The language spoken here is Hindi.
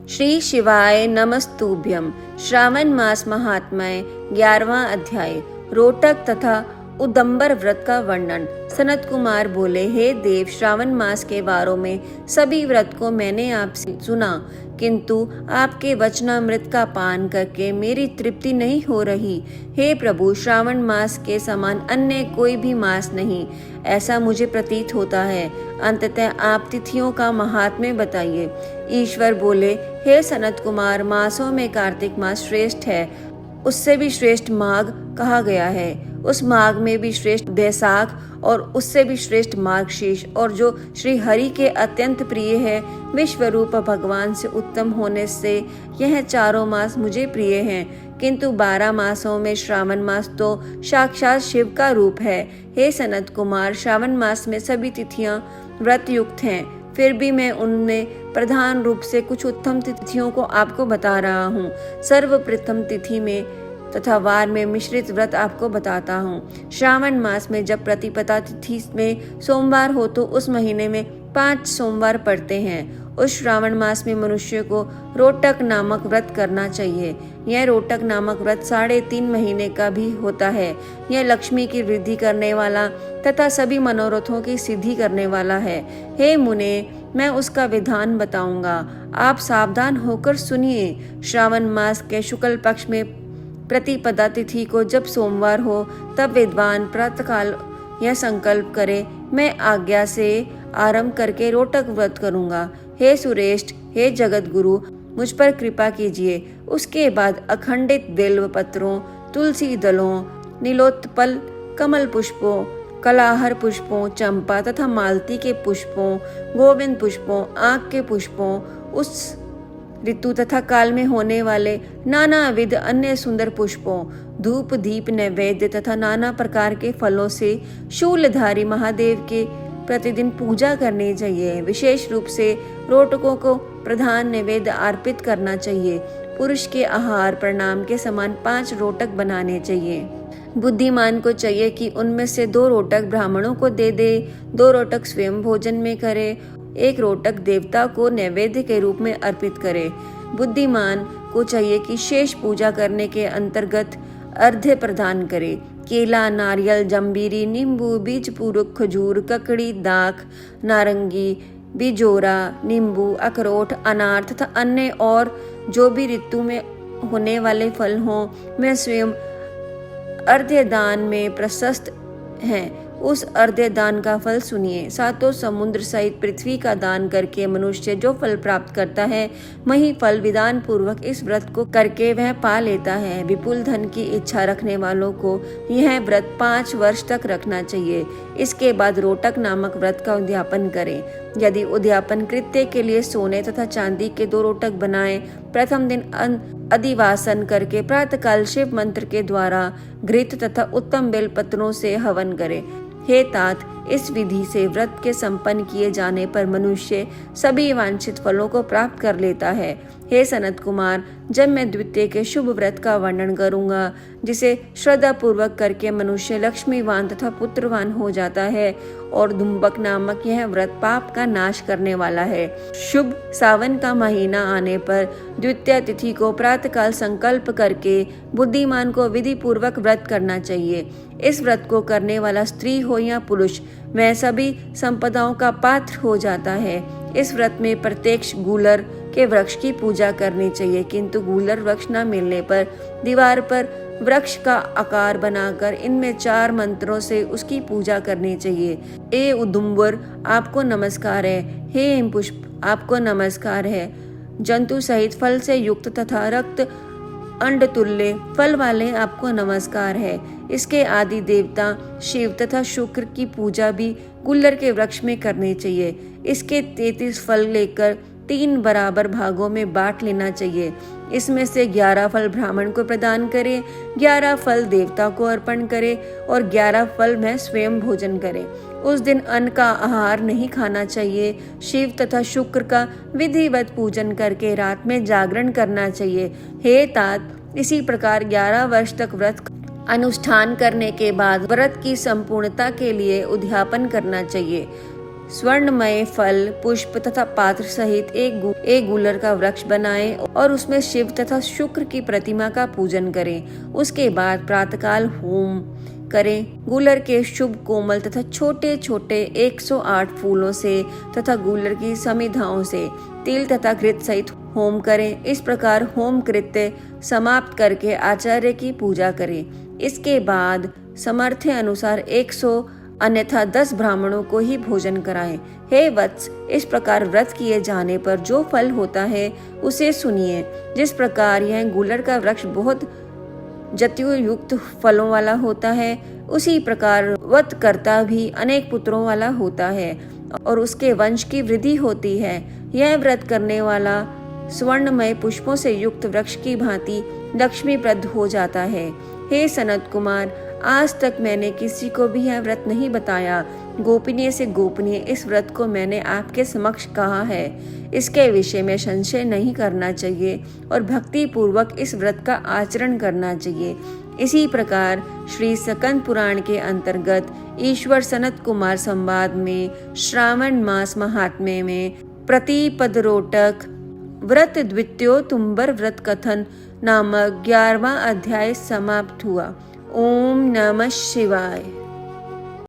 श्री शिवाय नमस्तुभ्यम। श्रावण मास महात्म्य 11वां अध्याय। रोटक तथा उदंबर व्रत का वर्णन। सनत कुमार बोले, हे देव, श्रावण मास के वारों में सभी व्रत को मैंने आपसे सुना, किंतु आपके वचनामृत का पान करके मेरी तृप्ति नहीं हो रही। हे प्रभु, श्रावण मास के समान अन्य कोई भी मास नहीं, ऐसा मुझे प्रतीत होता है। अंततः आप तिथियों का महात्म्य बताइए। ईश्वर बोले, हे सनत कुमार, मासों में कार्तिक मास श्रेष्ठ है, उससे भी श्रेष्ठ माघ कहा गया है। उस माघ में भी श्रेष्ठ बैसाख और उससे भी श्रेष्ठ मार्गशीर्ष, और जो श्री हरि के अत्यंत प्रिय है, विश्वरूप भगवान से उत्तम होने से यह चारों मास मुझे प्रिय हैं। किंतु 12 मासों में श्रावण मास तो साक्षात शिव का रूप है। हे सनत कुमार, श्रावण मास में सभी तिथियां व्रत युक्त हैं, फिर भी मैं उनमें प्रधान रूप से कुछ उत्तम तिथियों को आपको बता रहा हूँ। सर्वप्रथम तिथि में तथा वार में मिश्रित व्रत आपको बताता हूँ। श्रावण मास में जब प्रतिपदा तिथि में सोमवार हो तो उस महीने में 5 सोमवार पड़ते हैं। उस श्रावण मास में मनुष्य को रोटक नामक व्रत करना चाहिए। यह रोटक नामक व्रत 3.5 महीने का भी होता है। यह लक्ष्मी की वृद्धि करने वाला तथा सभी मनोरथों की सिद्धि करने वाला है। हे मुने, मैं उसका विधान बताऊंगा, आप सावधान होकर सुनिए। श्रावण मास के शुक्ल पक्ष में प्रतिपदा तिथि को जब सोमवार हो, तब विद्वान प्रातःकाल यह संकल्प करे, मैं आज्ञा से आरंभ करके रोटक व्रत करूंगा। हे सुरेष्ठ, हे जगत गुरु, मुझ पर कृपा कीजिए। उसके बाद अखंडित बेल्व पत्रों, तुलसी दलों, नीलोत्पल कमल पुष्पों, कलाहर पुष्पों, चंपा तथा मालती के पुष्पों, गोविंद पुष्पों, आँख के पुष्पों, उस ऋतु तथा काल में होने वाले नाना विध अन्य सुंदर पुष्पों, धूप दीप नैवेद्य तथा नाना प्रकार के फलों से शूलधारी महादेव के प्रतिदिन पूजा करनी चाहिए। विशेष रूप से रोटकों को प्रधान नैवेद्य अर्पित करना चाहिए। पुरुष के आहार प्रणाम के समान 5 रोटक बनाने चाहिए। बुद्धिमान को चाहिए कि उनमें से 2 रोटक ब्राह्मणों को दे दे, 2 रोटक स्वयं भोजन में करे, 1 रोटक देवता को नैवेद्य के रूप में अर्पित करे। बुद्धिमान को चाहिए कि शेष पूजा करने के अंतर्गत अर्घ्य प्रदान करे। केला, नारियल, जंबीरी, नींबू, बीज पूरक खजूर, ककड़ी, दाख, नारंगी, बिजोरा, नींबू, अखरोट, अनार तथा अन्य और जो भी ऋतु में होने वाले फल हों, मैं स्वयं अर्घ्य दान में प्रशस्त हैं। उस अर्घ्य दान का फल सुनिए। 7 समुद्र सहित पृथ्वी का दान करके मनुष्य जो फल प्राप्त करता है, वही फल विधान पूर्वक इस व्रत को करके वह पा लेता है। विपुल धन की इच्छा रखने वालों को यह व्रत 5 वर्ष तक रखना चाहिए। इसके बाद रोटक नामक व्रत का उद्यापन करें। यदि उद्यापन कृत्य के लिए सोने तथा चांदी के 2 रोटक बनाएं, प्रथम दिन अधिवासन करके प्रातःकाल शिव मंत्र के द्वारा घृत तथा उत्तम बेल पत्रों से हवन करें। हे तात, इस विधि से व्रत के संपन्न किए जाने पर मनुष्य सभी वांछित फलों को प्राप्त कर लेता है। हे सनत कुमार, जब मैं द्वितीय के शुभ व्रत का वर्णन करूंगा, जिसे श्रद्धा पूर्वक करके मनुष्य लक्ष्मीवान तथा पुत्रवान हो जाता है, और धुम्बक नामक यह व्रत पाप का नाश करने वाला है। शुभ सावन का महीना आने पर द्वितीय तिथि को प्रातःकाल संकल्प करके बुद्धिमान को विधि पूर्वक व्रत करना चाहिए। इस व्रत को करने वाला स्त्री हो या पुरुष, वह सभी संपदाओं का पात्र हो जाता है। इस व्रत में प्रत्यक्ष गूलर के वृक्ष की पूजा करनी चाहिए, किंतु गूलर वृक्ष न मिलने पर दीवार पर वृक्ष का आकार बनाकर इनमें 4 मंत्रों से उसकी पूजा करनी चाहिए। ए उदुम्बर, आपको नमस्कार है। हे हिमपुष्प, आपको नमस्कार है। जंतु सहित फल से युक्त तथा रक्त अंड तुल्य फल वाले आपको नमस्कार है। इसके आदि देवता शिव तथा शुक्र की पूजा भी गुल्लर के वृक्ष में करनी चाहिए। इसके 33 फल लेकर 3 बराबर भागों में बांट लेना चाहिए। इसमें से 11 फल ब्राह्मण को प्रदान करे, 11 फल देवता को अर्पण करे और 11 फल वह स्वयं भोजन करे। उस दिन अन्न का आहार नहीं खाना चाहिए। शिव तथा शुक्र का विधिवत पूजन करके रात में जागरण करना चाहिए। हे तात, इसी प्रकार 11 वर्ष तक व्रत अनुष्ठान करने के बाद व्रत की संपूर्णता के लिए उद्यापन करना चाहिए। स्वर्णमय फल, पुष्प तथा पात्र सहित एक गूलर का वृक्ष बनाएं और उसमें शिव तथा शुक्र की प्रतिमा का पूजन करें। उसके बाद प्रातःकाल होम करें। गूलर के शुभ कोमल तथा छोटे छोटे 108 फूलों से तथा गूलर की समिधाओं से तिल तथा घृत सहित होम करें। इस प्रकार होम कृत्य समाप्त करके आचार्य की पूजा करें। इसके बाद सामर्थ्य अनुसार 100 अन्यथा 10 ब्राह्मणों को ही भोजन कराएं। हे वत्स, इस प्रकार व्रत किए जाने पर जो फल होता है उसे सुनिए। जिस प्रकार यह गूलर का वृक्ष बहुत जतियों युक्त फलों वाला होता है, उसी प्रकार व्रत करता भी अनेक पुत्रों वाला होता है और उसके वंश की वृद्धि होती है। यह व्रत करने वाला स्वर्णमय पुष्पों से युक्त वृक्ष की भांति लक्ष्मीप्रद हो जाता है। हे सनत कुमार, आज तक मैंने किसी को भी यह व्रत नहीं बताया। गोपनीय से गोपनीय इस व्रत को मैंने आपके समक्ष कहा है। इसके विषय में संशय नहीं करना चाहिए और भक्ति पूर्वक इस व्रत का आचरण करना चाहिए। इसी प्रकार श्री स्कंद पुराण के अंतर्गत ईश्वर सनत कुमार संवाद में श्रावण मास महात्म्य में प्रतिपदरोटक व्रत द्वितीयोतुंबर व्रत कथन नामक 11वां अध्याय समाप्त हुआ। ओम नमः शिवाय।